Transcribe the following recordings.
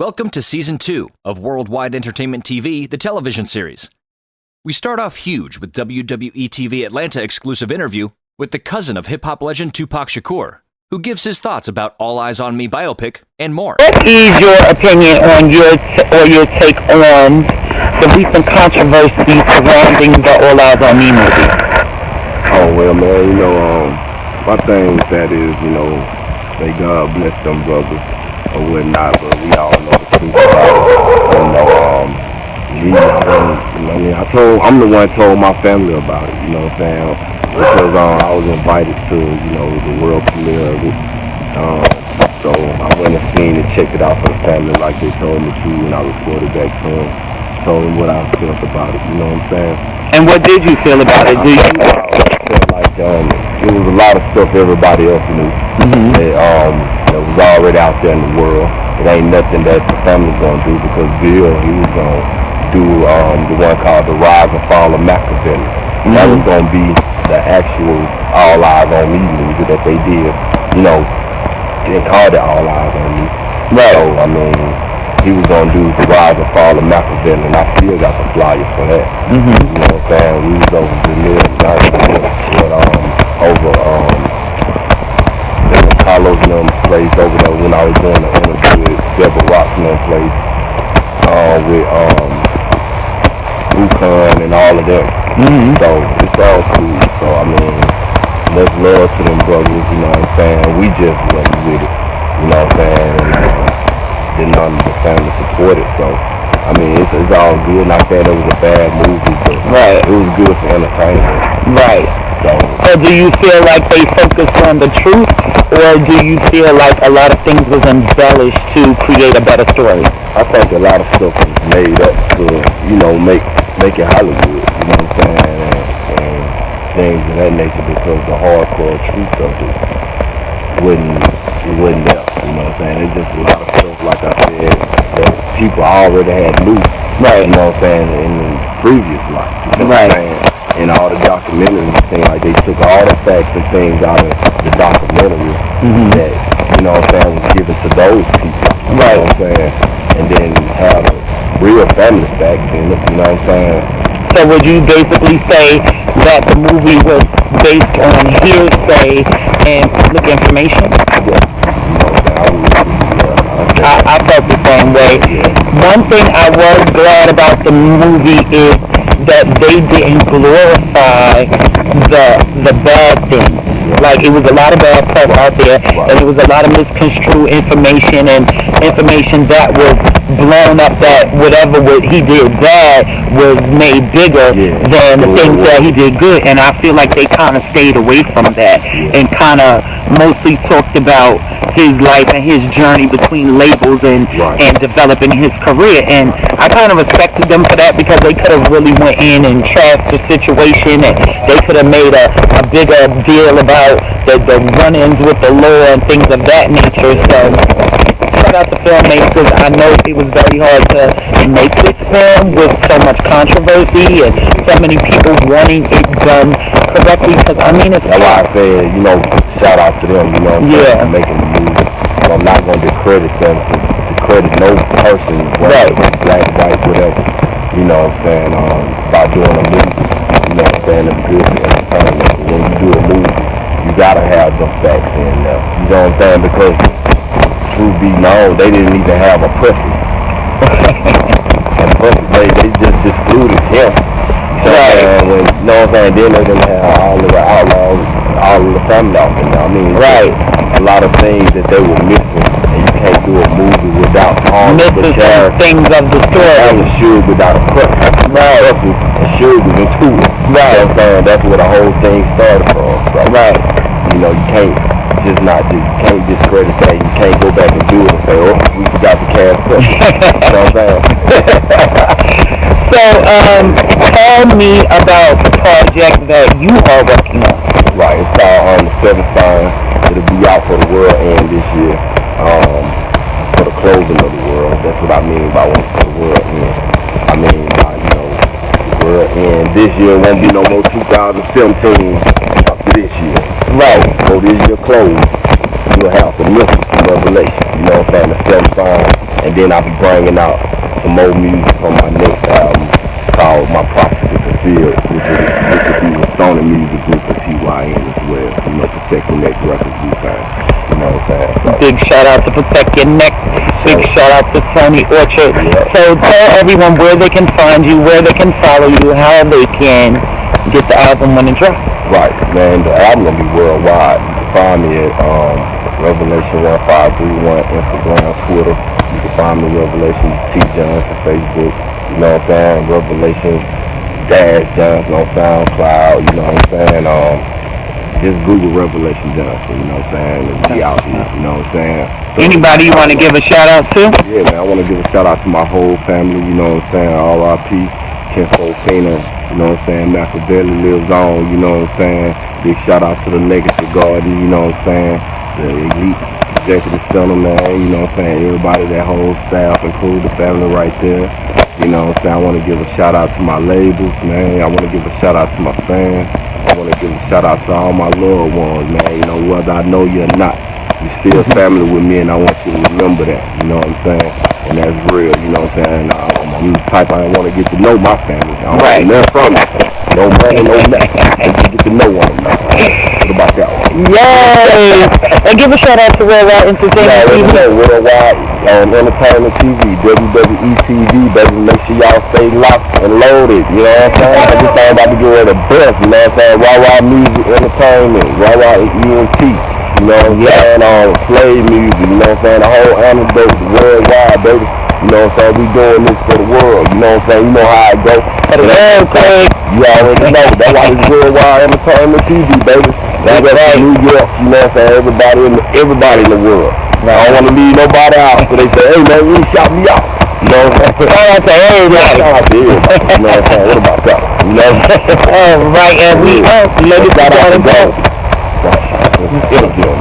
Welcome to Season 2 of Worldwide Entertainment TV, the television series. We start off huge with WWETV Atlanta exclusive interview with the cousin of hip-hop legend Tupac Shakur, who gives his thoughts about All Eyez On Me biopic and more. What is your opinion on your take on the recent controversy surrounding the All Eyez On Me movie? Oh, well, man, my thing with that is, may God bless them brothers or whatnot, but we all know the truth about it. I'm the one told my family about it, you know what I'm saying? Because I was invited to, the world premiere of it. So I went and seen it, checked it out for the family like they told me to, and I reported back to them, told them what I felt about it, you know what I'm saying? And what did you feel about it? I felt like it was a lot of stuff everybody else knew. That was already out there in the world. It ain't nothing that the family's gonna do, because Bill, he was gonna do the one called The Rise and Fall of Machiavelli. That was gonna be the actual All Eyez On Me movie that they did. They called it All Eyez On Me. Right. So he was gonna do The Rise and Fall of Machiavelli, and I still got the flyer for that. You know what I'm saying? We was over Carlos and them place over there when I was doing the interview with Deborah Rock and them place with Buchan and all of them. So it's all cool. So much love to them brothers, you know what I'm saying? We just went with it, you know what I'm saying? And didn't none of the family support it, so it's all good. Not saying it was a bad movie, but it was good for entertainment. Right. So do you feel like they focused on the truth, or do you feel like a lot of things was embellished to create a better story? I think a lot of stuff was made up to, make it Hollywood, you know what I'm saying, and things of that nature, because the hardcore truth of it wasn't there, you know what I'm saying? It's just a lot of stuff, like I said, that people already had knew, you know what I'm saying, in the previous life, you know what I'm saying? In all the documentaries, it seemed like they took all the facts and things out of the documentary that, you know what I'm saying, was given to those people, you know what I'm saying? And then have a real family facts in it, you know what I'm saying? So would you basically say that the movie was based on hearsay and public information? Yeah, you know what I'm saying? I felt the same way. One thing I was glad about the movie is that they didn't glorify the bad things. Like, it was a lot of bad press out there, and it was a lot of misconstrued information and information that was blown up, that whatever he did bad was made bigger than the things that he did good. And I feel like they kind of stayed away from that and kind of mostly talked about his life and his journey between labels and developing his career. And I kind of respected them for that, because they could have really went in and trashed the situation, and they could have made a bigger deal about the run-ins with the law and things of that nature. So shout out to filmmakers. I know it was very hard to make this film with so much controversy and so many people wanting it done correctly, because it's that's why I said, shout out to them, for making the movie. I'm not going to discredit them, discredit no person, black, white, whatever, you know what I'm saying, by doing a movie, you know what I'm saying, it's good for entertainment. When you do a movie, you gotta have the facts in there, you know what I'm saying, because truth be known, they didn't even have a preference. And they just excluded him. You know what I'm saying? Then they didn't have all of the outlaws, all of the family off in there. A lot of things that they were missing, and you can't do a movie without all of the characters. Things of the story. And should without a preference. And should was into it. You know what I'm saying? That's where the whole thing started from. So, you can't can't discredit that. You can't go back and do it and say, oh, we forgot the cash preference. You know what I'm saying? So, tell me about the project that you are working on. Right, it's called The Seventh Sign. It'll be out for the world end this year. For the closing of the world. That's what I mean by for the world end. I mean by, the world end. This year won't be no more 2017 after this year. So this year closed. You'll have some mystery, some revelation. You know what I'm saying? The seventh sign. And then I'll be bringing out some more music on my next album called My Prophecy Fulfilled, which will be with Sony Music Group and TYN as well. You know, Protect Your Neck Records, you know what I'm saying? So, big shout out to Protect Your Neck. Big shout out to Sony Orchard. Yeah. So tell everyone where they can find you, where they can follow you, how they can get the album when it drops. right, man, the album gonna be worldwide. You can find me at Revelation 1531, Instagram, Twitter. You can find me Revelation T Johnson, Facebook. You know what I'm saying? Revelation Dash Johnson on SoundCloud. You know what I'm saying? Just Google Revelation Johnson. You know what I'm saying? And be out here. You know what I'm saying? Anybody you want to give a shout out to? Yeah, man, I want to give a shout out to my whole family. You know what I'm saying? R.I.P. Kinfolk Kena. You know what I'm saying? Machiavelli lives on. You know what I'm saying? Big shout out to the Legacy Garden. You know what I'm saying? The elite executive center, man. You know what I'm saying? Everybody, that whole staff, include the family right there. You know what I'm saying? I want to give a shout out to my labels, man. I want to give a shout out to my fans. I want to give a shout out to all my loved ones, man. You know, whether I know you or not, you're still family with me, and I want you to remember that. You know what I'm saying? And that's real. You know what I'm saying? I'm the type I want to get to know my family. I don't want nothing from it. No money, no nothing. I just get to know one another. What about that one? Yay! And give a shout out to Worldwide Entertainment TV. Worldwide Entertainment TV, WWETV, baby. Make sure y'all stay locked and loaded. You know what I'm saying? I just thought about to get ready to bust. You know what I'm saying? Worldwide Music Entertainment, Worldwide ENT. You know what I'm saying? Slave music. You know what I'm saying? The whole antidote, worldwide, baby. You know what I'm saying? We doing this for the world. You know what I'm saying? You know how it go. You already know. That's why it's Worldwide Entertainment TV, baby. That's right. New York. You know what I'm saying? Everybody in the world. Now, I don't want to leave nobody out. So they say, hey, man, you shout me out. You know what I'm saying? Shout out to everybody. Shout out to everybody. You know what I'm saying? What about that? You know what I'm saying? All right, and we let it Shout out to go. It'll kill me.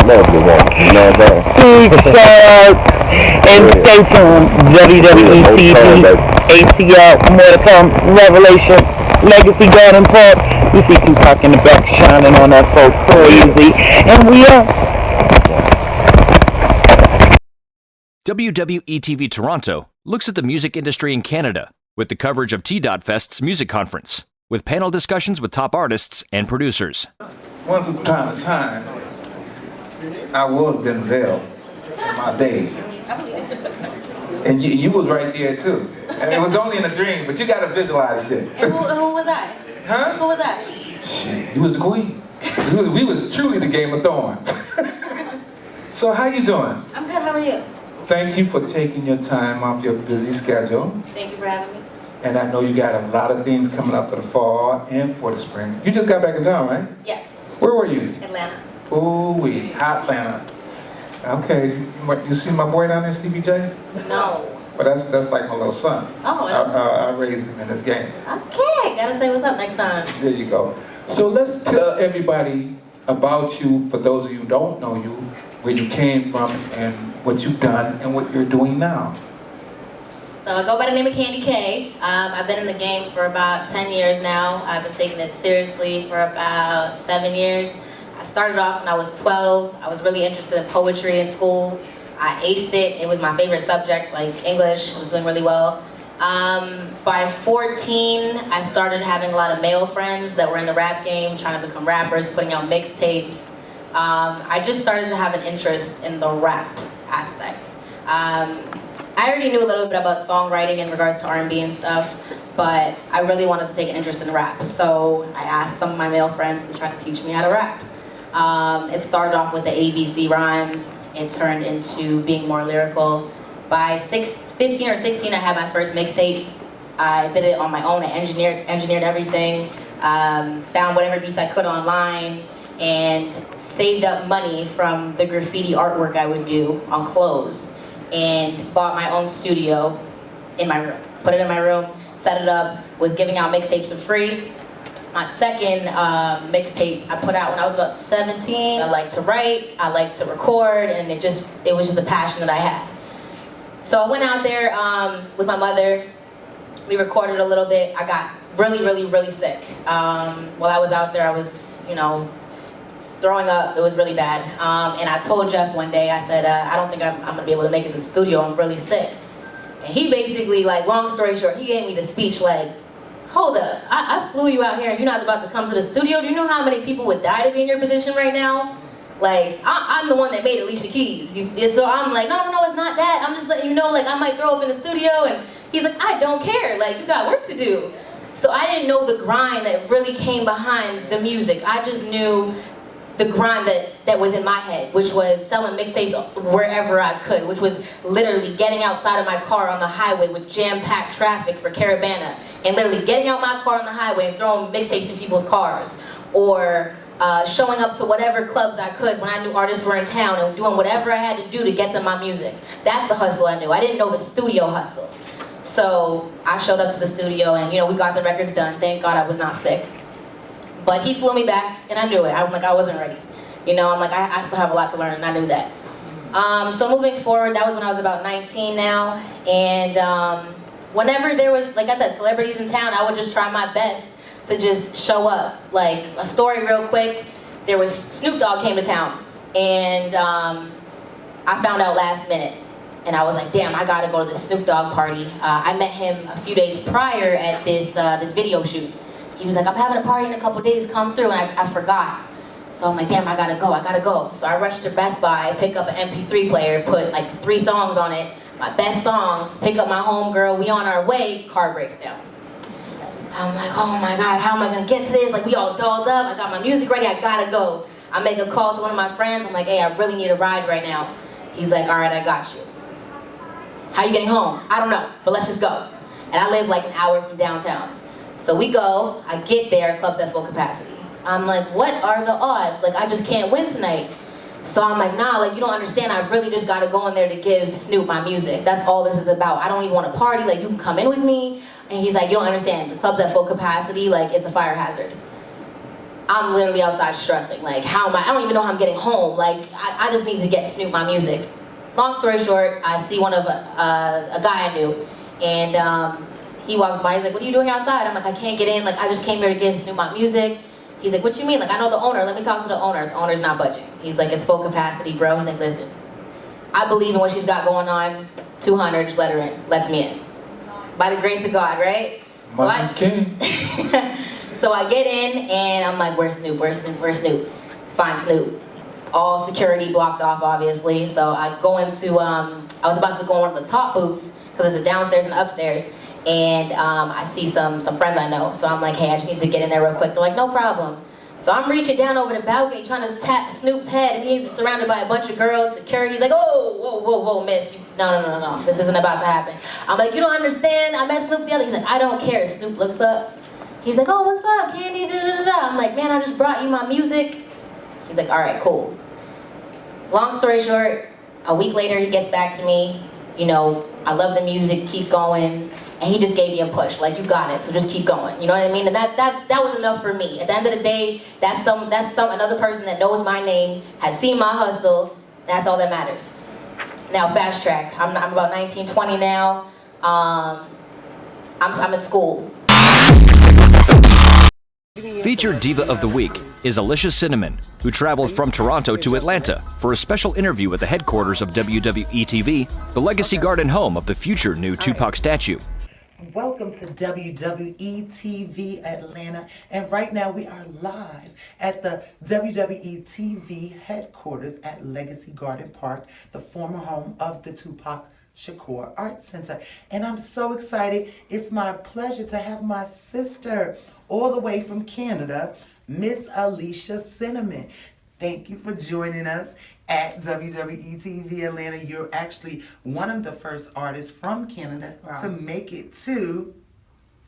Love the woman. You know what I'm saying? Big shout outs. And stay tuned. WWETV, ATL, more to come. Revelation, Legacy Garden Park. We see Tupac in the back shining on us so crazy. And we are. WWETV Toronto looks at the music industry in Canada with the coverage of TDot Fest's music conference, with panel discussions with top artists and producers. Once upon a time, I was Denzel in my day. And you was right there too. And it was only in a dream, but you gotta visualize shit. And who was I? Huh? Who was that? Shit, you was the queen. We was truly the Game of Thorns. So how you doing? I'm good, how are you? Thank you for taking your time off your busy schedule. Thank you for having me. And I know you got a lot of things coming up for the fall and for the spring. You just got back in town, right? Yes. Where were you? Atlanta. Ooh, hot Atlanta. Okay, you see my boy down there, Stevie J? No. But that's like my little son. Oh, I raised him in this game. okay. Gotta say what's up next time. There you go. So let's tell everybody about you, for those of you who don't know you, where you came from and what you've done and what you're doing now. So I go by the name of Kandy K. I've been in the game for about 10 years now. I've been taking it seriously for about 7 years. I started off when I was 12. I was really interested in poetry in school. I aced it. It was my favorite subject, like English. I was doing really well. By 14, I started having a lot of male friends that were in the rap game, trying to become rappers, putting out mixtapes. I just started to have an interest in the rap aspect. I already knew a little bit about songwriting in regards to R&B and stuff, but I really wanted to take an interest in rap. So I asked some of my male friends to try to teach me how to rap. It started off with the ABC rhymes. It turned into being more lyrical. By 15 or 16, I had my first mixtape. I did it on my own. I engineered everything, found whatever beats I could online, and saved up money from the graffiti artwork I would do on clothes, and bought my own studio in my room. Put it in my room, set it up, was giving out mixtapes for free. My second mixtape I put out when I was about 17. I like to write, I like to record, and it was just a passion that I had. So I went out there with my mother. We recorded a little bit. I got really, really, really sick. While I was out there, I was, throwing up. It was really bad. And I told Jeff one day, I said, I don't think I'm gonna be able to make it to the studio. I'm really sick. And he basically, like, long story short, he gave me the speech like, hold up, I flew you out here and you're not about to come to the studio? Do you know how many people would die to be in your position right now? Like, I'm the one that made Alicia Keys. So I'm like, no, it's not that. I'm just letting you know, like, I might throw up in the studio. And he's like, I don't care. Like, you got work to do. So I didn't know the grind that really came behind the music. I just knew the grind that was in my head, which was selling mixtapes wherever I could, which was literally getting outside of my car on the highway with jam-packed traffic for Caravana, and literally getting out my car on the highway and throwing mixtapes in people's cars, or showing up to whatever clubs I could when I knew artists were in town and doing whatever I had to do to get them my music. That's the hustle I knew. I didn't know the studio hustle. So I showed up to the studio and, you know, we got the records done. Thank God I was not sick. But he flew me back, and I knew it. I'm like, I wasn't ready. You know, I'm like, I still have a lot to learn, and I knew that. So moving forward, that was when I was about 19 now. And whenever there was, like I said, celebrities in town, I would just try my best to just show up. Like, a story real quick, there was, Snoop Dogg came to town. And I found out last minute. And I was like, damn, I gotta go to the Snoop Dogg party. I met him a few days prior at this video shoot. He was like, I'm having a party in a couple days, come through, and I forgot. So I'm like, damn, I gotta go. So I rushed to Best Buy, pick up an MP3 player, put like 3 songs on it, my best songs, pick up my homegirl, we on our way, car breaks down. I'm like, oh my God, how am I gonna get to this? Like, we all dolled up, I got my music ready, I gotta go. I make a call to one of my friends, I'm like, hey, I really need a ride right now. He's like, all right, I got you. How you getting home? I don't know, but let's just go. And I live like an hour from downtown. So we go, I get there, club's at full capacity. I'm like, what are the odds? Like, I just can't win tonight. So I'm like, nah, like, you don't understand, I really just gotta go in there to give Snoop my music. That's all this is about. I don't even want to party, like, you can come in with me. And he's like, you don't understand, the club's at full capacity, like, it's a fire hazard. I'm literally outside stressing, like, I don't even know how I'm getting home. Like, I just need to get Snoop my music. Long story short, I see one of a guy I knew, and he walks by, he's like, what are you doing outside? I'm like, I can't get in, like, I just came here to give Snoop my music. He's like, what you mean? Like, I know the owner, let me talk to the owner. The owner's not budging. He's like, it's full capacity, bro. He's like, listen, I believe in what she's got going on, 200, just let her in, lets me in. By the grace of God, right? Mother's king. So I get in, and I'm like, where's Snoop, where's Snoop, where's Snoop? Find Snoop. All security blocked off, obviously. So I go into, I was about to go on one of the top booths, because there's a downstairs and upstairs. And I see some friends I know. So I'm like, hey, I just need to get in there real quick. They're like, no problem. So I'm reaching down over the balcony trying to tap Snoop's head, and he's surrounded by a bunch of girls. Security's like, oh, whoa, miss. No. This isn't about to happen. I'm like, you don't understand. I met Snoop the other. He's like, I don't care. Snoop looks up. He's like, oh, what's up, Kandy? I'm like, man, I just brought you my music. He's like, all right, cool. Long story short, a week later, he gets back to me. You know, I love the music, keep going. And he just gave me a push, like, you got it, so just keep going. You know what I mean? And that was enough for me. At the end of the day, that's another person that knows my name, has seen my hustle. That's all that matters. Now, fast track. I'm about 19, 20 now. I'm in school. Featured Diva of the Week is Alicia Cinnamon, who traveled from Toronto to Atlanta for a special interview at the headquarters of WWETV, the legacy garden home of the future new Tupac statue. Welcome to WWETV Atlanta, and right now we are live at the WWETV headquarters at Legacy Garden Park, the former home of the Tupac Shakur Art Center. And I'm so excited. It's my pleasure to have my sister all the way from Canada, Miss Alicia Cinnamon. Thank you for joining us at WWETV Atlanta. You're actually one of the first artists from Canada to make it to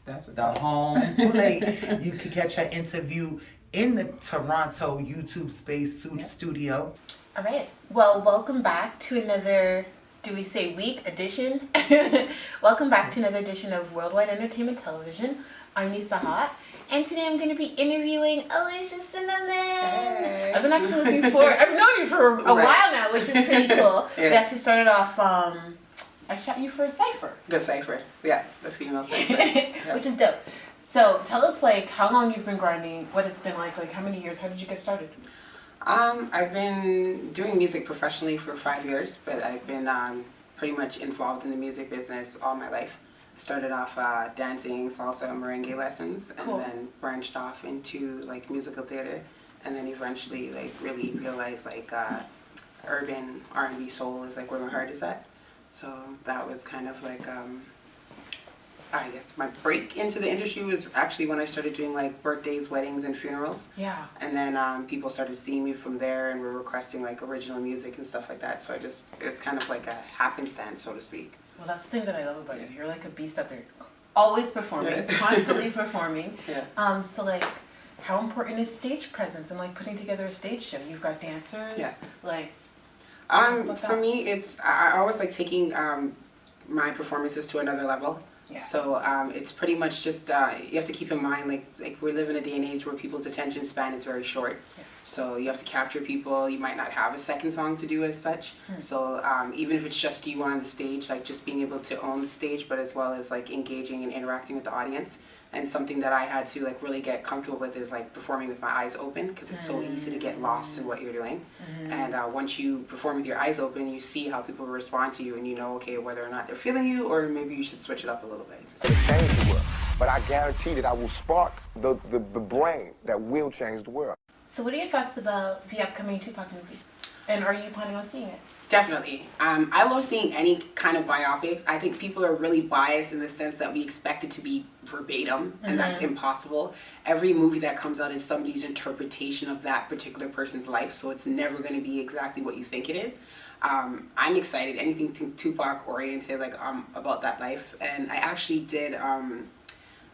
the home plate. You can catch her interview in the Toronto YouTube Space studio. All right. Well, welcome back to another, do we say week edition? Welcome back to another edition of Worldwide Entertainment Television. I'm Nisa Hot. And today I'm going to be interviewing Alicia Cinnamon. Hey. I've known you for a while now, which is pretty cool. Yeah. We actually started off, I shot you for a cypher. The cypher, yeah, the female cypher. Yeah. Which is dope. So tell us, like, how long you've been grinding, what it's been like how many years, how did you get started? I've been doing music professionally for 5 years, but I've been pretty much involved in the music business all my life. I started off dancing, salsa, and merengue lessons, and then branched off into like musical theater, and then eventually like really realized like urban R&B soul is like where my heart is at. So that was kind of like I guess my break into the industry was actually when I started doing like birthdays, weddings, and funerals. Yeah. And then people started seeing me from there and were requesting like original music and stuff like that. So it was kind of like a happenstance, so to speak. Well, that's the thing that I love about you. You're like a beast out there, always performing, constantly performing. Yeah. So like, how important is stage presence and like putting together a stage show? You've got dancers. Yeah. Like. For me, it's I always like taking my performances to another level. Yeah. So it's pretty much just you have to keep in mind like we live in a day and age where people's attention span is very short. Yeah. So you have to capture people. You might not have a second song to do as such. So even if it's just you on the stage, like just being able to own the stage, but as well as like engaging and interacting with the audience. And something that I had to like really get comfortable with is like performing with my eyes open, because it's so easy to get lost in what you're doing. And once you perform with your eyes open, you see how people respond to you, and you know, okay, whether or not they're feeling you, or maybe you should switch it up a little bit. Change the world, but I guarantee that I will spark the brain that will change the world. So what are your thoughts about the upcoming Tupac movie? And are you planning on seeing it? Definitely. I love seeing any kind of biopics. I think people are really biased in the sense that we expect it to be verbatim, and that's impossible. Every movie that comes out is somebody's interpretation of that particular person's life, so it's never going to be exactly what you think it is. I'm excited. Anything Tupac oriented, like about that life. And I actually did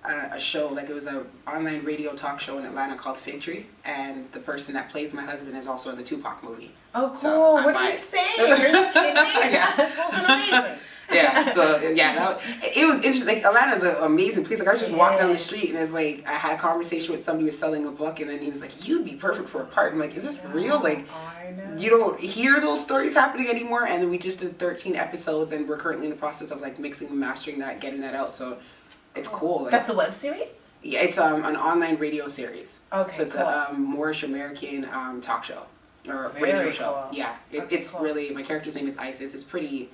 a show, like it was an online radio talk show in Atlanta called Fig Tree, and the person that plays my husband is also in the Tupac movie. Oh, cool. So what are you saying? Are you kidding me? That's amazing. Yeah, so yeah, it was interesting. Like Atlanta's an amazing place. Like I was just walking down the street, and it's like I had a conversation with somebody who was selling a book, and then he was like, "You'd be perfect for a part." I'm like, "Is this real?" Like, you don't hear those stories happening anymore. And then we just did 13 episodes, and we're currently in the process of like mixing and mastering that, getting that out. So it's cool. Like, That's a web series? Yeah, it's an online radio series. Okay, so it's a Moorish American talk show or radio show. Cool. Yeah, it's cool. really, my character's name is Eyez. It's pretty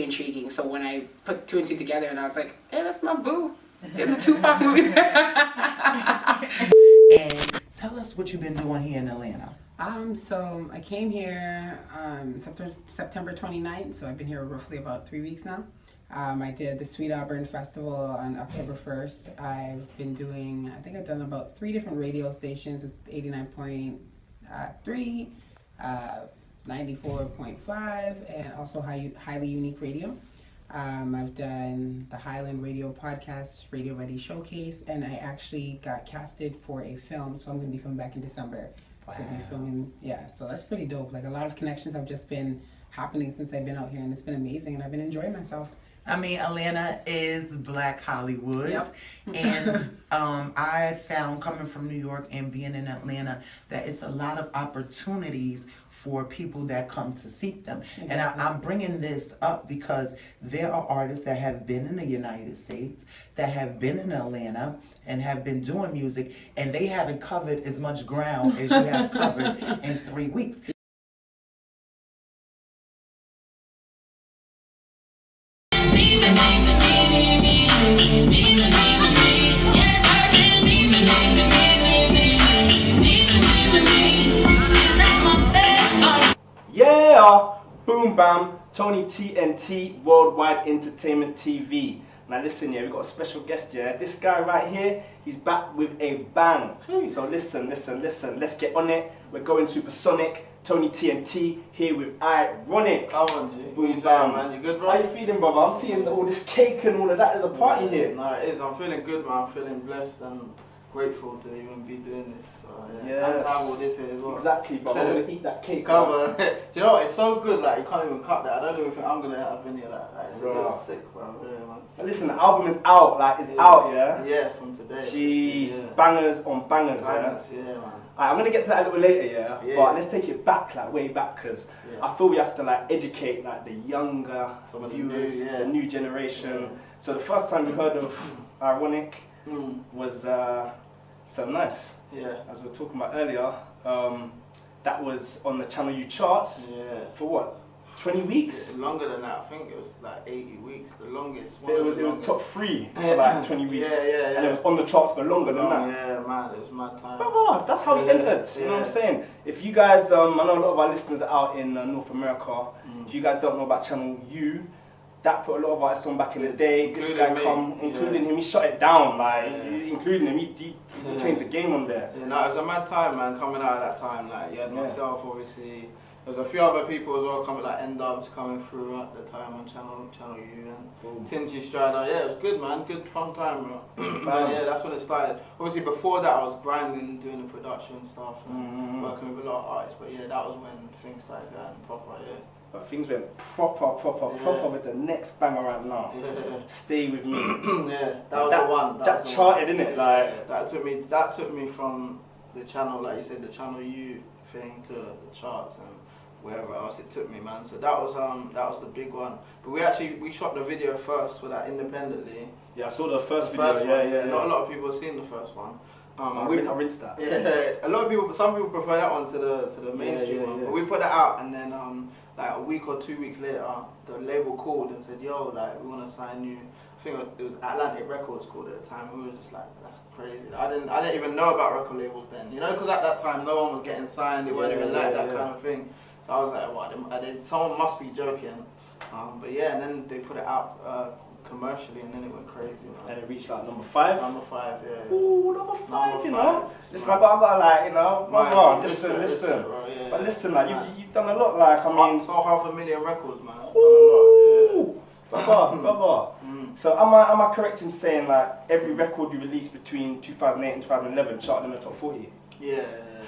intriguing. So when I put two and two together, and I was like, hey, that's my boo in the Tupac movie. And tell us what you've been doing here in Atlanta. So I came here September 29th, so I've been here roughly about 3 weeks now. I did the Sweet Auburn Festival on October 1st. I've been doing, I think I've done about 3 different radio stations with 89.3, 94.5, and also Highly Unique Radio. I've done the Highland Radio Podcast, Radio Ready Showcase, and I actually got casted for a film, so I'm going to be coming back in December to be filming. Yeah, so that's pretty dope. Like a lot of connections have just been happening since I've been out here, and it's been amazing, and I've been enjoying myself. I mean, Atlanta is Black Hollywood. Yep. And I found, coming from New York and being in Atlanta, that it's a lot of opportunities for people that come to seek them. Exactly. And I'm bringing this up because there are artists that have been in the United States, that have been in Atlanta, and have been doing music, and they haven't covered as much ground as you have covered in 3 weeks. Yeah! Boom bam, Tony TNT, Worldwide Entertainment TV. Now listen, yeah, we've got a special guest here. This guy right here, he's back with a bang. So listen, let's get on it. We're going supersonic. Tony TNT here with Ironik. Come on, G. Boom bam. Man, you good, bro? How you feeling, brother? I'm seeing all this cake and all of that. There's a party here. No, it is. I'm feeling good, man. I'm feeling blessed and grateful to even be doing this. So Yes. and to have all this here as well. Exactly, brother. I'm gonna eat that cake. Come on. Do you know what? It's so good, like you can't even cut that. I don't even think I'm gonna have any of that. Like, it's Bro. sick, bro. Yeah, man. But listen, the album is out. Like, it's out, yeah? Yeah, from today. Jeez, Yeah. bangers on bangers, Bangers, yeah? yeah, man. Alright, I'm gonna get to that a little later, yeah? Yeah. But let's take it back, like way back, because Yeah. I feel we have to like educate like the younger Some of the viewers, new, yeah. the new generation. Yeah. So the first time we heard of Ironik was So Nice. Yeah. As we were talking about earlier, that was on the Channel U charts for what? 20 weeks? Longer than that. I think it was like 80 weeks, the longest. It was top 3 for like 20 weeks. And it was on the charts for longer than that. Yeah, man, it was my time. Brother, that's how he entered. You know what I'm saying? If you guys, I know a lot of our listeners are out in North America. If you guys don't know about Channel U, that put a lot of artists on back in the day. This guy including him, he shut it down. Like, including him, he changed the game on there. Yeah, no, it was a mad time, man, coming out at that time. Like, you had myself, obviously. There was a few other people as well, coming like N-Dubs coming through at the time on Channel U and Tinty Strider. Yeah, it was good, man. Good fun time, bro. But yeah, that's when it started. Obviously, before that, I was grinding, doing the production stuff, and working with a lot of artists. But yeah, that was when things started going proper. Yeah. But things went proper with the next banger right now. Stay With Me. Yeah, that was the one. That charted, innit? Like that took me from the channel, like you said, the Channel U thing to the charts and wherever else it took me, man. So that was the big one. But we shot the video first for that independently. Yeah, I saw the first video. Yeah. Not a lot of people have seen the first one. I rinsed that. Yeah, a lot of people. Some people prefer that one to the mainstream one. But we put that out, and then like a week or 2 weeks later, the label called and said, "Yo, like we want to sign you." I think it was Atlantic Records called at the time. We were just like, "That's crazy." I didn't even know about record labels then, you know, because at that time no one was getting signed. It wasn't even like that kind of thing. So I was like, "What? Someone must be joking." But yeah, and then they put it out commercially, and then it went crazy. And it reached like number 5. Number 5, yeah. Ooh, number 5, you know. Listen, I got like, you know, listen. But listen, like you've done a lot. Like I mean, sold 500,000 records, man. Ooh, brother. So am I correct in saying like every record you released between 2008 and 2011 charted in the top 40? Yeah.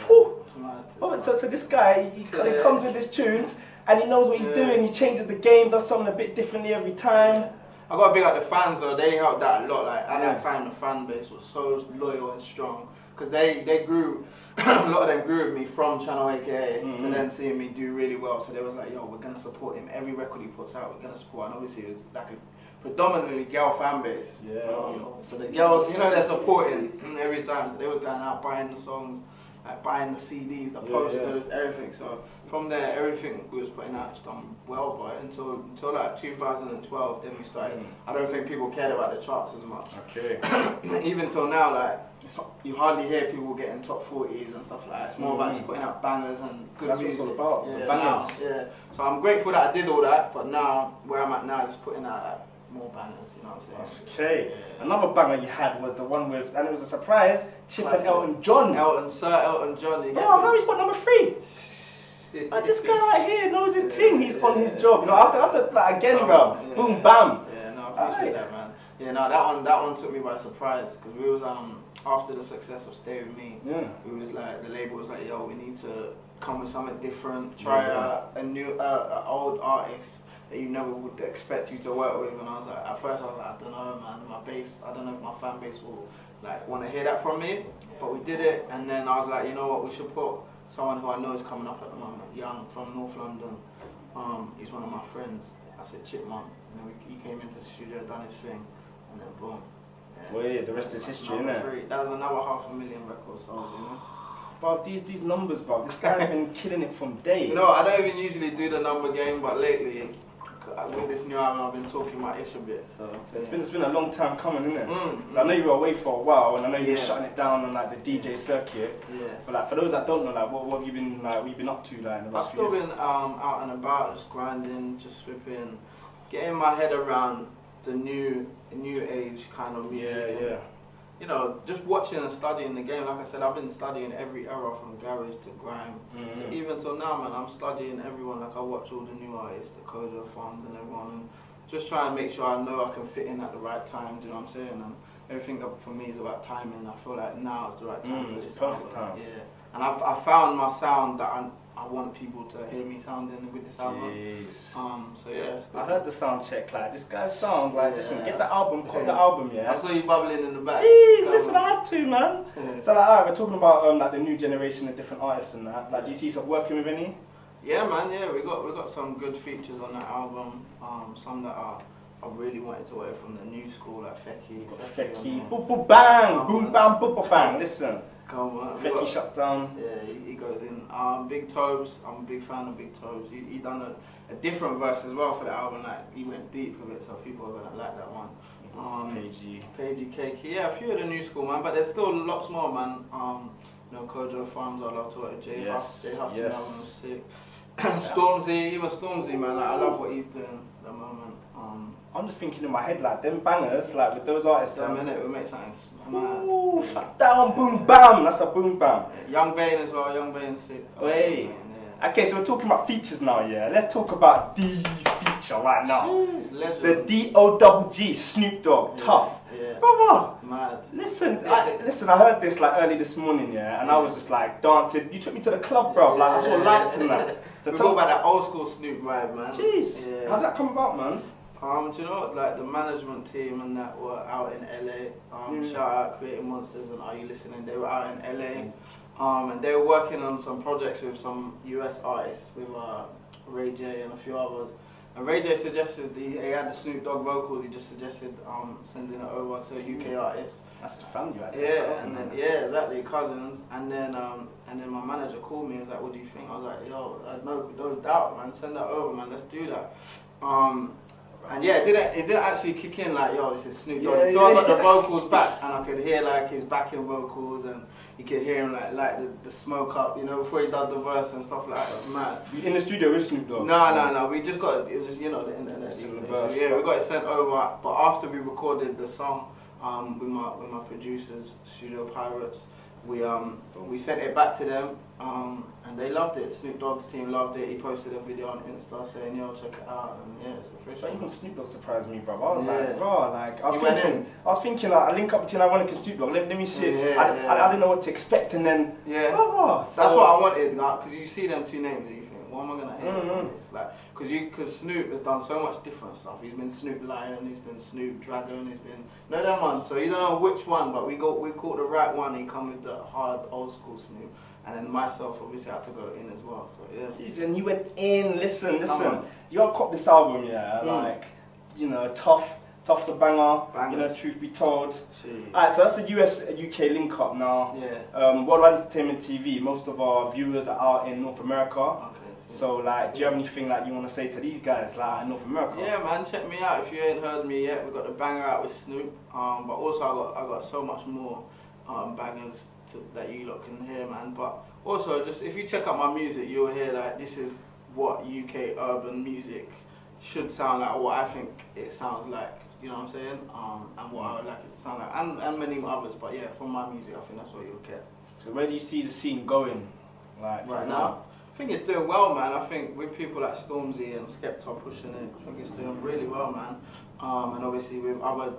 So this guy, he comes with his tunes and he knows what he's doing. He changes the game, does something a bit differently every time. I got to big up the fans though. They helped that a lot. Like at that time, the fan base was so loyal and strong because they grew. A lot of them grew with me from Channel AKA to then seeing me do really well. So they was like, "Yo, we're gonna support him. Every record he puts out, we're gonna support." And obviously, it was like a predominantly girl fan base. So the girls, you know, they're supporting every time. So they were going out buying the songs, like buying the CDs, the posters, everything. So from there, everything we was putting out just done well, but until like 2012, then we started. I don't think people cared about the charts as much. Okay. Even till now, like you hardly hear people getting top 40s and stuff like that. It's more about just putting out bangers and good music. That's what it's all about. Bangers. So I'm grateful that I did all that, but now where I'm at now is putting out like more bangers. You know what I'm saying? Okay. Another banger you had was the one with, and it was a surprise, Chip and Elton John. Sir Elton John. You get I know he's got number 3. Like this guy right here knows his thing. He's on his job. You know, after like again, bro. Boom, bam. Yeah, no, I appreciate that, man. Yeah, no, that one took me by surprise because we was after the success of Stay With Me. We was like, the label was like, "Yo, we need to come with something different. Try a new, old artist that you never would expect you to work with." And I was like, at first I was like, "I don't know, man. My base, I don't know if my fan base will like want to hear that from me." But we did it, and then I was like, "You know what? We should put someone who I know is coming up at the moment, young from North London. He's one of my friends." I said, "Chipmunk." And then he came into the studio, done his thing, and then boom. Well, yeah, the rest is history, isn't it? That was another 500,000 records sold, you know. Bro, these numbers, bro. This guy's been killing it from day. You know, I don't even usually do the number game, but lately, with this new album, I've been talking my ish a bit. So it's been a long time coming, isn't it? So I know you were away for a while, and I know you were shutting it down on like the DJ circuit. But like for those that don't know, like what have you been like? What you been up to like? In the last I've still been out and about, just grinding, just flipping, getting my head around the new age kind of music. And, you know, just watching and studying the game. Like I said, I've been studying every era from garage to grime. To even till now, man, I'm studying everyone. Like I watch all the new artists, the Kojo Farms and everyone, and just try and make sure I know I can fit in at the right time. Do you know what I'm saying? And everything for me is about timing. I feel like now is the right time. It's perfect time. Yeah, and I found my sound that I want people to hear me sounding with this album. So yeah. I heard the sound check, like this guy's sound, like listen, get the album, cut the album, I saw you bubbling in the back. Jeez, listen, I had to, man. So like, alright, we're talking about like the new generation of different artists and that. Like, do you see yourself working with any? Yeah, man. Yeah, we got some good features on that album. Some that I really wanted to work from the new school, like Fecky. Fecky, boom, boom, bang, boom, bam, boom, bang. Listen. Come on. Fecky shuts down. Yeah, he goes in. Big Tobes, I'm a big fan of Big Tobes. He done a different verse as well for the album. Like he went deep with it, so people are gonna like that one. Pagey K. Yeah, a few of the new school, man, but there's still lots more, man. You know, Kojo Farms, I love to work with J Hustle album was sick. Stormzy, even Stormzy, man, like, I love what he's doing at the moment. I'm just thinking in my head, like, them bangers, like, with those artists. A minute, we make something mad. Ooh, shut down, boom, bam, that's a boom, bam. Young Bane as well, Young Bane's sick. Hey. Okay, so we're talking about features now, yeah? Let's talk about the feature right now. Jeez, the D-O-double-G, Snoop Dogg, Tough. Yeah. Brother, mad. Listen, I heard this like early this morning, yeah, and I was just like dancing. You took me to the club, bro. Like I saw lights in that. To talk about that old school Snoop vibe, man. Jeez, yeah. how did that come about, man? Do you know what, like the management team and that were out in LA. Shout out Creative Monsters and Are You Listening? They were out in LA. And they were working on some projects with some US artists, with Ray J and a few others. And Ray J suggested, he had the Snoop Dogg vocals, he just suggested sending it over to a UK artist. That's the family, right? Yeah, and then, exactly, cousins. And then my manager called me and was like, what do you think? I was like, yo, no doubt, man, send that over, man, let's do that. And yeah, it didn't actually kick in like, yo, this is Snoop Dogg. Until I got the vocals back and I could hear like his backing vocals and you could hear him like the smoke up, you know, before he does the verse and stuff like that. It was mad. In the studio with Snoop Dogg? No. We just got it was just, you know, the internet. So yeah, we got it sent over. But after we recorded the song with my producers, Studio Pirates, we sent it back to them and they loved it. Snoop Dogg's team loved it. He posted a video on Insta saying, yo, check it out, and yeah, it's official. But even Snoop Dogg surprised me, bro. I was like, bro, like, I was thinking like, a link up between Ironik and Snoop Dogg. Let me see it. I didn't know what to expect, and then so that's what I wanted, because you see them two names and you think, what am I gonna hear from this? Like, because Snoop has done so much different stuff. He's been Snoop Lion, he's been Snoop Dragon, he's been that one. So you don't know which one, but we caught the right one. He come with the hard old school Snoop. And then myself, obviously, had to go in as well. So yeah. Jeez, and you went in. Listen. You gotta cop this album, yeah. Like, you know, Tough's a banger. You know, truth be told. Alright, so that's a US UK link up now. Yeah. Worldwide Entertainment TV. Most of our viewers are out in North America. Okay. So like, do you have anything like you want to say to these guys like in North America? Yeah, man, check me out. If you ain't heard me yet, we got the banger out with Snoop. But also I got so much more bangers that you lot can hear, man. But also, just if you check out my music, you'll hear like this is what UK urban music should sound like, what I think it sounds like. You know what I'm saying? And what I would like it to sound like, and many others. But yeah, from my music, I think that's what you'll get. So where do you see the scene going, like right now? I think it's doing well, man. I think with people like Stormzy and Skepta pushing it, I think it's doing really well, man. And obviously with other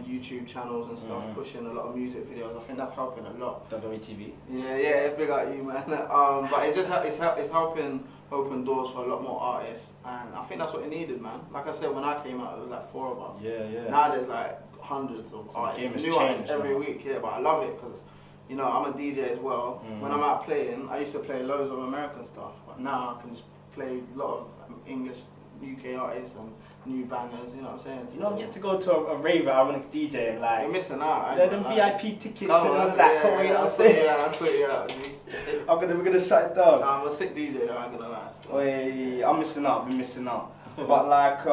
YouTube channels and stuff pushing a lot of music videos, I think that's helping a lot. WWETV. Yeah, big up you, man. But it's just it's helping open doors for a lot more artists, and I think that's what it needed, man. Like I said, when I came out, it was like 4 of us. Yeah. Now there's like hundreds of artists, new artists every week. Yeah, but I love it because, you know, I'm a DJ as well. When I'm out playing, I used to play loads of American stuff, but now I can just play a lot of English, UK artists and new bangers, you know what I'm saying? You know, I get to go to a rave at Ironik's DJ and like... You're missing out. Them VIP tickets and all that, you know what I'm saying? Yeah, that's what, We're gonna shut it down. I'm a sick DJ though, I'm gonna lie. I'm missing out, been missing out. But like,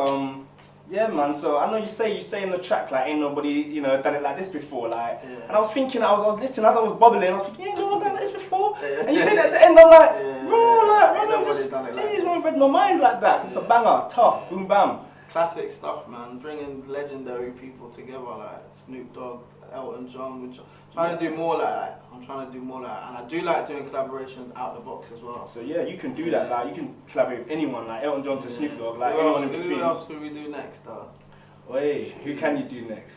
yeah, man. So I know you say in the track like ain't nobody, you know, done it like this before, like. And I was thinking, I was listening as I was bubbling. I was thinking, ain't no one done like this before. And you say that at the end, I'm like, bro, like, jeez, man, read my mind like that. It's a banger, tough, boom, bam. Classic stuff, man. Bringing legendary people together like Snoop Dogg, Elton John. Which trying to do more like that. I'm trying to do more like that, and I do like doing collaborations out the box as well. So yeah, you can do that. Like you can collaborate with anyone, like Elton John to Snoop Dogg, like anyone in between. Who else will we do next, though? Wait, who can you do next?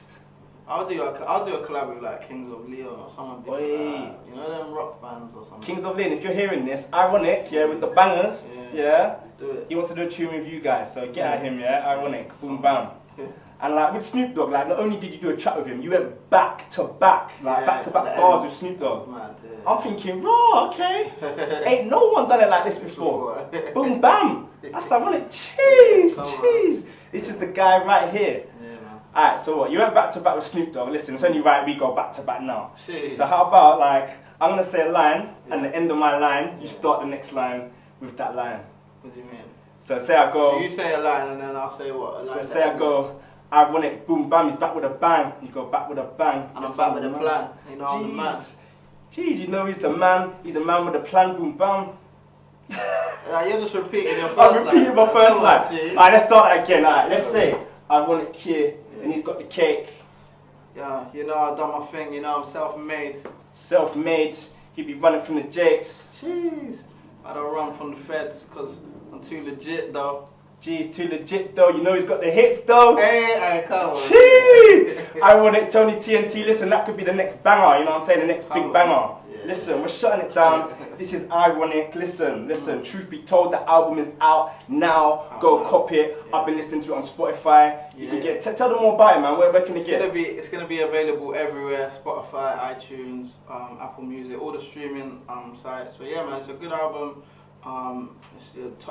I'll do a collab with like Kings of Leon or someone different. You know them rock bands or something. Kings of Leon, if you're hearing this, Ironik, yeah, with the bangers, yeah. Let's do it. He wants to do a tune with you guys, so get at him, yeah. Ironik, boom, bam. And like with Snoop Dogg, like not only did you do a chat with him, you went back to back, like back to back bars with Snoop Dogg. I'm thinking, raw, okay. Ain't no one done it like this before. Boom, bam. That's Ironik. Jeez. This is the guy right here. Alright, so what? You went back to back with Snoop Dogg. Listen, it's only right we go back to back now. Jeez. So how about, like, I'm gonna say a line, and the end of my line, you start the next line with that line. What do you mean? So say I go. So you say a line and then I'll say what? So say I go. Ironik, boom, bam. He's back with a bang. You go back with a bang. And I'm back with a plan. You know, I'm the man. Jeez, you know he's the man. He's the man with a plan. Boom, bam. You're just repeating your first I'm line. repeating my first line. Alright, let's start that again. Alright, let's say Ironik here, and he's got the cake. Yeah, you know I've done my thing. You know I'm self-made. Self-made. He be running from the jakes. Jeez. I don't run from the feds because I'm too legit though. Jeez, too legit though. You know he's got the hits though. Hey, come on. Jeez. Ironik, Tony TNT. Listen, that could be the next banger. You know what I'm saying? The next big banger. Yeah. Listen, we're shutting it down. This is Ironik. Listen. Truth be told, the album is out now. Go copy it. I've been listening to it on Spotify. You can get. Tell them more about it, man. Where can you get it? It's gonna be available everywhere: Spotify, iTunes, Apple Music, all the streaming sites. So yeah, man, it's a good album.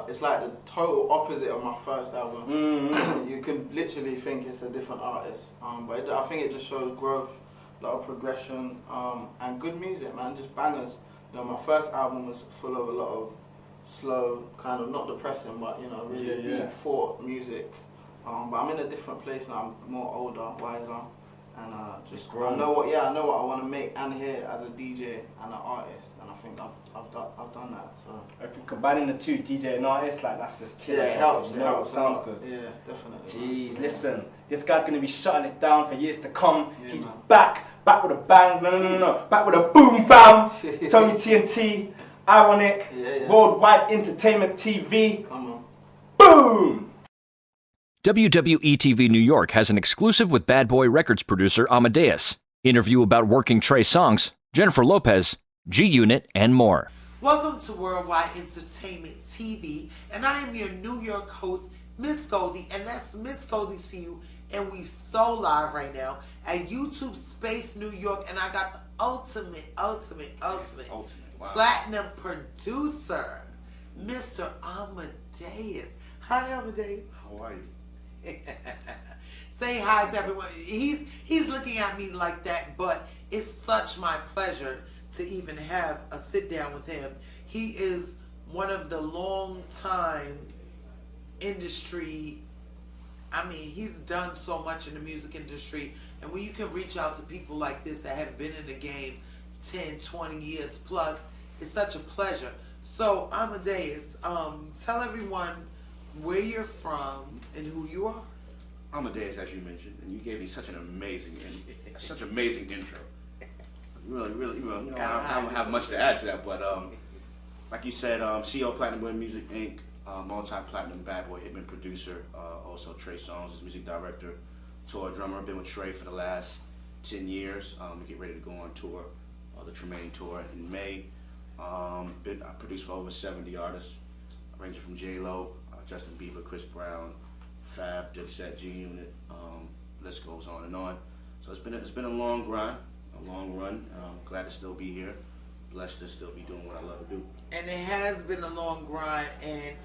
It's like the total opposite of my first album. You can literally think it's a different artist, but I think it just shows growth, a lot of progression, and good music, man, just bangers. You know, my first album was full of a lot of slow, kind of not depressing, but you know, really deep thought music. But I'm in a different place now. I'm more older, wiser, and I know what I want to make and hear as a DJ and an artist. And I think I've done that. So if you're combining the two, DJ and artist, like that's just killer. Yeah, it helps. You know, it sounds good. Yeah, definitely. Jeez, listen, this guy's gonna be shutting it down for years to come. Yeah, He's man. back with a bang. No, back with a boom bam. Tony TNT, Ironik, Worldwide Entertainment TV. Come on. Boom! WWETV New York has an exclusive with BadBoy Records producer Amadeus. Interview about working Trey Songz, Jennifer Lopez, G-Unit, and more. Welcome to Worldwide Entertainment TV, and I am your New York host, Miss Goldi, and that's Miss Goldi to you, and we so live right now at YouTube Space New York, and I got the ultimate platinum producer, Mr. Amadeus. Hi, Amadeus. How are you? Say hi to everyone. He's looking at me like that, but it's such my pleasure to even have a sit down with him. He is one of the long time industry. I mean, he's done so much in the music industry, and when you can reach out to people like this that have been in the game 10, 20 years plus, it's such a pleasure. So Amadeus, tell everyone where you're from and who you are. Amadeus, as you mentioned, and you gave me such an amazing intro. Really, you know, I don't have much to add to that, but like you said, CEO Platinum Boy Music Inc., multi-platinum bad boy hitman producer, also Trey Songz is music director, tour drummer. Been with Trey for the last 10 years. We get ready to go on tour, the Tremaine tour in May. I produced for over 70 artists, ranging from J-Lo, Justin Bieber, Chris Brown, Fab, Dipset, G-Unit, list goes on and on. So it's been a long run. Glad to still be here. Blessed to still be doing what I love to do. And it has been a long grind, and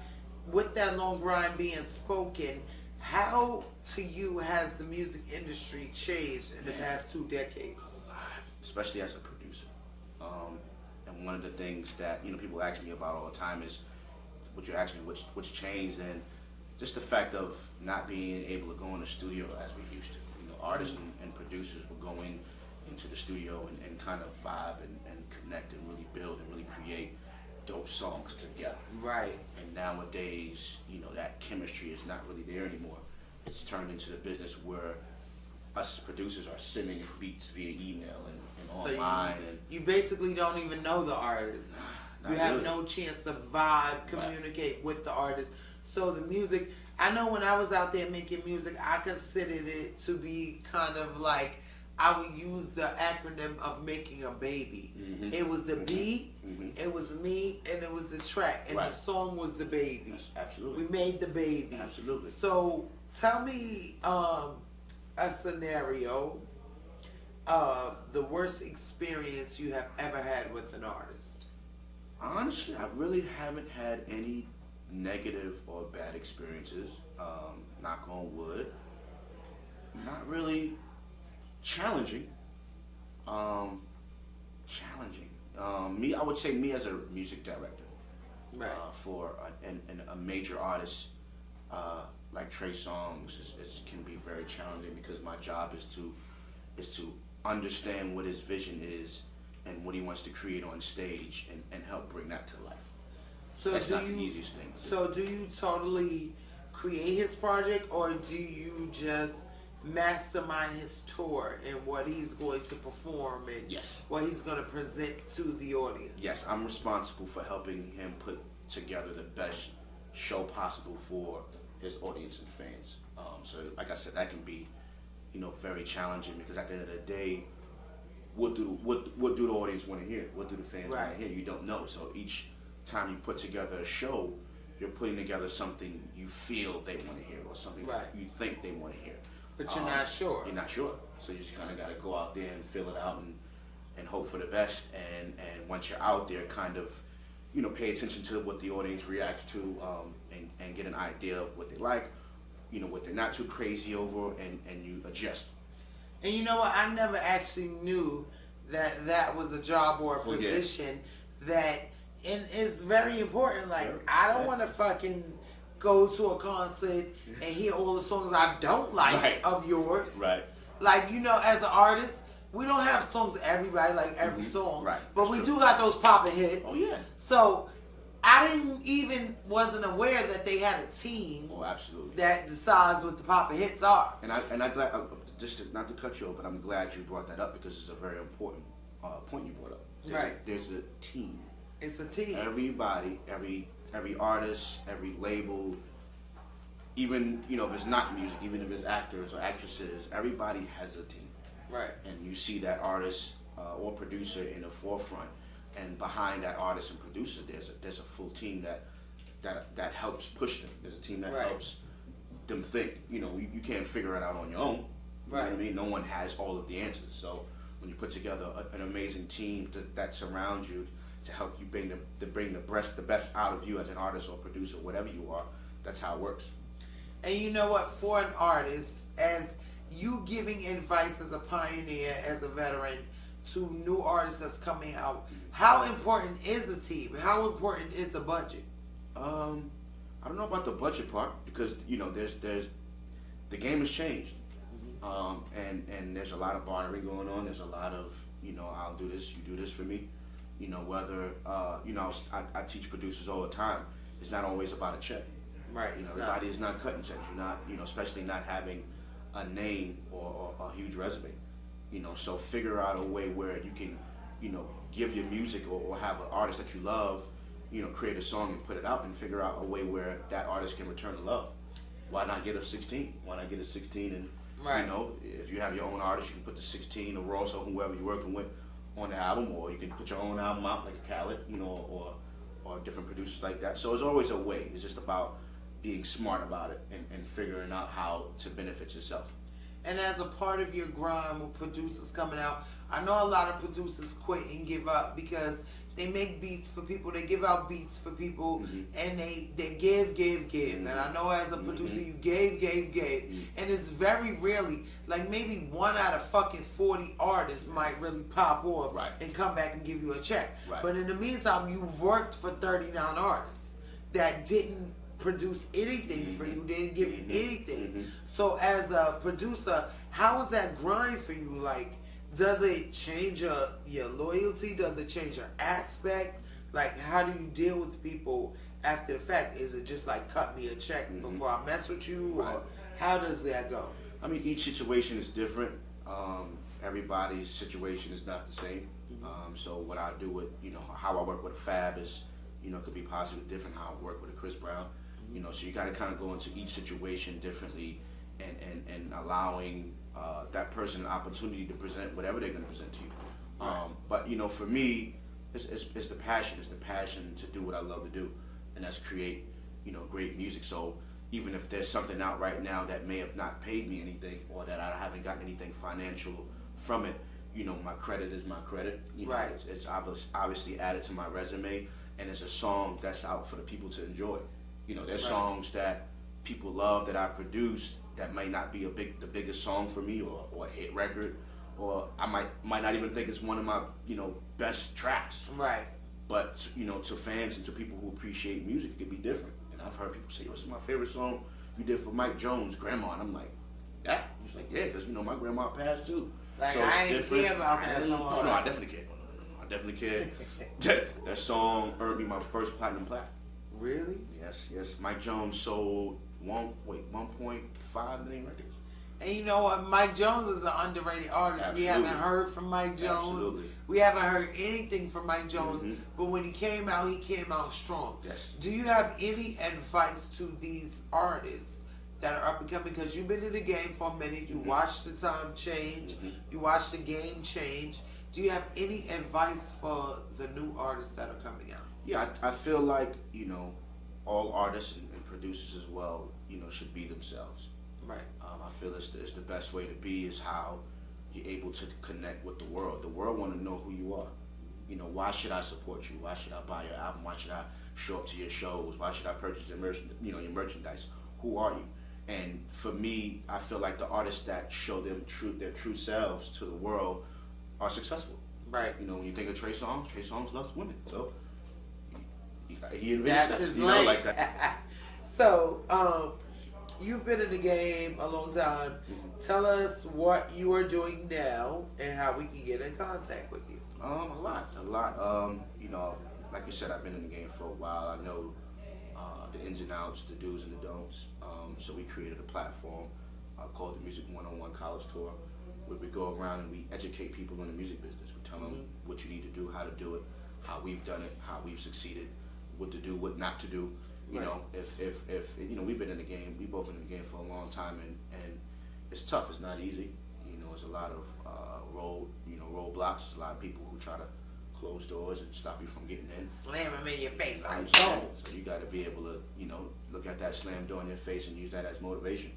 with that long grind being spoken, how to you has the music industry changed in the past 2 decades? Especially as a producer. And one of the things that people ask me about all the time is, would you ask me what's changed, and just the fact of not being able to go in the studio as we used to. Artists and producers will go into the studio and kind of vibe and connect and really build and really create dope songs together. Right. And nowadays, that chemistry is not really there anymore. It's turned into the business where us as producers are sending beats via email and online. You basically don't even know the artist. You have no chance to vibe, communicate with the artist. So the music, I know when I was out there making music, I considered it to be kind of like, I would use the acronym of making a baby. Mm-hmm. It was the beat, it was me, and it was the track, and the song was the baby. Yes, absolutely. We made the baby. Absolutely. So tell me a scenario of the worst experience you have ever had with an artist. Honestly, I really haven't had any negative or bad experiences. Knock on wood. Not really challenging. Me, I would say me as a music director. Right. For a major artist like Trey Songz, it can be very challenging because my job is to understand what his vision is and what he wants to create on stage and help bring that to life. So that's not the easiest thing. So do you totally create his project, or do you just mastermind his tour and what he's going to perform and Yes. what he's going to present to the audience? Yes, I'm responsible for helping him put together the best show possible for his audience and fans. So like I said, that can be, very challenging because at the end of the day, what do the audience want to hear? What do the fans want to hear? You don't know. So each time you put together a show, you're putting together something you feel they want to hear or something you think they want to hear. But you're not sure. You're not sure. So you just kind of got to go out there and fill it out and hope for the best. And once you're out there, kind of, pay attention to what the audience reacts to and get an idea of what they like, what they're not too crazy over, and you adjust. And you know what? I never actually knew that was a job or a position that, and it's very important. Like, I don't want to fucking go to a concert and hear all the songs I don't like of yours. Right. Like, as an artist, we don't have songs everybody like every song. Right. But we do got those poppin' hits. Oh yeah. So I wasn't aware that they had a team. Oh, absolutely. That decides what the poppin' hits are. And I'm glad, not to cut you off, but I'm glad you brought that up because it's a very important point you brought up. There's a team. It's a team. Everybody, every artist, every label, even if it's not music, even if it's actors or actresses, everybody has a team. Right. And you see that artist or producer in the forefront, and behind that artist and producer, there's a full team that helps push them. There's a team that helps them think. You can't figure it out on your own. You know what I mean? No one has all of the answers. So when you put together an amazing team that surrounds you to help you bring the best out of you as an artist or producer, whatever you are, that's how it works. And you know what? For an artist, as you giving advice as a pioneer, as a veteran, to new artists that's coming out, how important is a team? How important is a budget? I don't know about the budget part because there's the game has changed, and there's a lot of bartering going on. There's a lot of I'll do this, you do this for me. Whether I teach producers all the time. It's not always about a check. Right. Everybody is not cutting checks. You're not especially not having a name or a huge resume. So figure out a way where you can give your music or have an artist that you love, create a song and put it out, and figure out a way where that artist can return the love. Why not get a 16? Why not get a 16 and if you have your own artist, you can put the 16 or Ross or whoever you're working with on the album, or you can put your own album out like a Khaled, or different producers like that. So it's always a way. It's just about being smart about it and figuring out how to benefit yourself. And as a part of your grind with producers coming out, I know a lot of producers quit and give up because they make beats for people, they give out beats for people, and they give. And I know as a producer, you gave. And it's very rarely, like maybe 1 out of fucking 40 artists might really pop off and come back and give you a check. But in the meantime, you've worked for 39 artists that didn't produce anything for you, didn't give you anything. So as a producer, how is that grind for you? Like, does it change your loyalty? Does it change your aspect? Like, how do you deal with people after the fact? Is it just like, cut me a check before I mess with you? Or how does that go? I mean, each situation is different. Everybody's situation is not the same. So what I do with, how I work with a Fab is, could be possibly different how I work with a Chris Brown. So you got to kind of go into each situation differently and allowing that person an opportunity to present whatever they're going to present to you. But, for me, it's the passion. It's the passion to do what I love to do, and that's create, great music. So even if there's something out right now that may have not paid me anything or that I haven't gotten anything financial from it, my credit is my credit. It's obviously added to my resume, and it's a song that's out for the people to enjoy. There's songs that people love that I produced that might not be the biggest song for me or a hit record, or I might not even think it's one of my, you know, best tracks. Right. But, you know, to fans and to people who appreciate music, it could be different. And I've heard people say, "This is my favorite song you did for Mike Jones, Grandma." And I'm like, that? He's like, yeah, because, you know, my grandma passed too. Like, so I it's didn't different. care about that song. No, I definitely care. No, I definitely care. That song earned me my first platinum plaque. Really? Yes. Mike Jones sold 1.5 million records. And you know what? Mike Jones is an underrated artist. Absolutely. We haven't heard from Mike Jones. Absolutely. We haven't heard anything from Mike Jones. Mm-hmm. But when he came out strong. Yes. Do you have any advice to these artists that are up and coming? Because you've been in the game for a minute. You watched the time change. You watched the game change. Do you have any advice for the new artists that are coming out? Yeah, I feel like, you know, all artists and producers as well, you know, should be themselves. Right. I feel it's the best way to be is how you're able to connect with the world. The world want to know who you are. You know, why should I support you? Why should I buy your album? Why should I show up to your shows? Why should I purchase your merchandise? Who are you? And for me, I feel like the artists that show their true selves to the world are successful. Right. You know, when you think of Trey Songz loves women. So he invented That's his you know, lane. like that. So, you've been in the game a long time. Tell us what you are doing now and how we can get in contact with you. A lot. You know, like you said, I've been in the game for a while. I know the ins and outs, the do's and the don'ts. So we created a platform called the Music 101 College Tour, where we go around and we educate people in the music business. We tell them what you need to do, how to do it, how we've done it, how we've succeeded, what to do, what not to do. You know, if you know, we've been in the game, we've both been in the game for a long time, and it's tough. It's not easy. You know, there's a lot of roadblocks. There's a lot of people who try to close doors and stop you from getting in. Slam them in your face. I'm So gone. you got to be able to, you know, look at that slam door in your face and use that as motivation,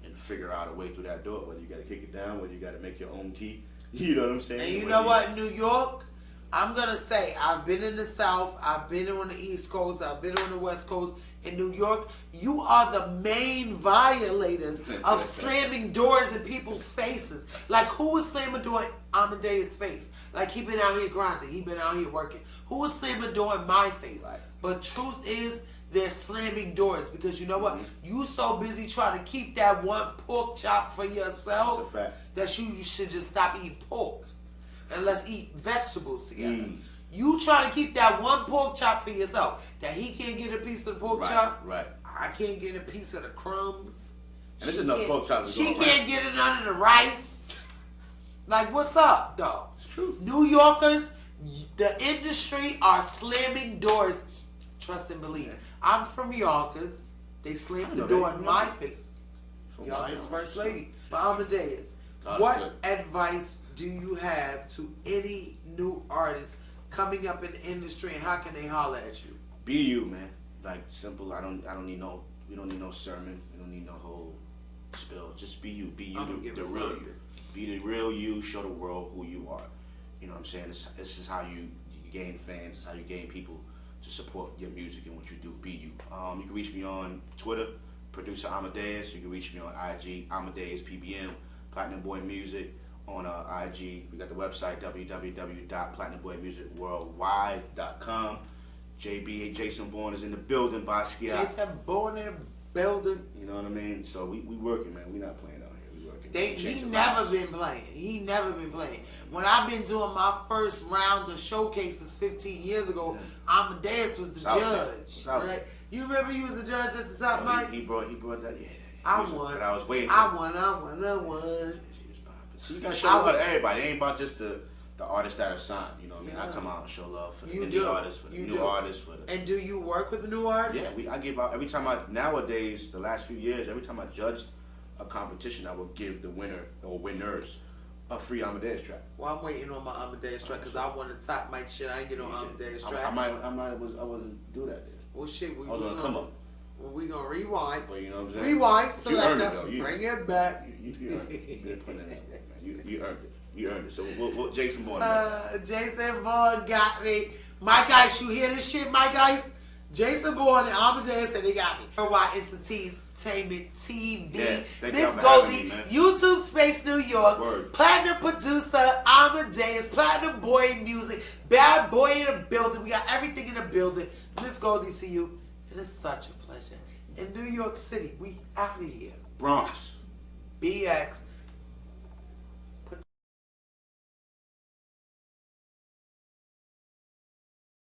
and figure out a way through that door. Whether you got to kick it down, whether you got to make your own key. You know what I'm saying? And you know what, New York, I'm going to say, I've been in the South, I've been on the East Coast, I've been on the West Coast. In New York, you are the main violators of slamming doors in people's faces. Like, who was slamming a door in Amadeus' face? Like, he been out here grinding, he been out here working. Who was slamming a door in my face? Right. But truth is, they're slamming doors because you know what? You so busy trying to keep that one pork chop for yourself That's a fact. that you should just stop eating pork and let's eat vegetables together. You try to keep that one pork chop for yourself. That he can't get a piece of the pork chop. Right. I can't get a piece of the crumbs. And there's enough pork chops. She can't get it under the rice. Like, what's up, though? New Yorkers, the industry are slamming doors. Trust and believe. I'm from Yonkers. They slammed the door in my face. Yonkers First Lady. But Amadeus, what advice do you have to any new artist coming up in the industry, and how can they holler at you? Be you, man. Like, simple. We don't need no sermon. We don't need no whole spill. Just be you. Be you, the real you. Be the real you. Show the world who you are. You know what I'm saying? This is how you gain fans. It's how you gain people to support your music and what you do. Be you. You can reach me on Twitter, Producer Amadeus. You can reach me on IG, Amadeus PBM, Platinum Boy Music. On IG, we got the website www.platinumboymusicworldwide.com. JB Jason Bourne is in the building, Basquiat. Jason Bourne in the building. You know what I mean? So we working, man. We not playing out here. We working. He never been playing. He never been playing. When I've been doing my first round of showcases 15 years ago, Amadeus was the judge. Right? You remember he was the judge at the top, Mike? He brought that. Yeah. I won. But I was waiting. I won. So you gotta show love to everybody. It ain't about just the artists that are signed. You know what I mean? I come out and show love for the indie artists, for the new artists. And do you work with new artists? Yeah, I give out every time nowadays, the last few years, every time I judged a competition, I would give the winner or winners a free Amadeus track. Well, I'm waiting on my Amadeus track because I want to top Mike shit. I ain't get no Amadeus track. I wasn't do that then. Well, shit, I was gonna come up. Well, we gonna rewind. Well, you know what I'm saying? Rewind, select that, bring it back. You earned it. You earned it. You earned it. So what Jason Bourne? Jason Bourne got me. My guys, you hear this shit, my guys? Jason Bourne and Amadeus said they got me. Worldwide Entertainment TV. Yeah, thank Miss y'all for having me, Goldi, man. YouTube Space New York, Word. Platinum Producer Amadeus, Platinum Boy Music, Bad Boy in the building. We got everything in the building. Miss Goldi to you. It is such a pleasure. In New York City, we out of here. Bronx. BX.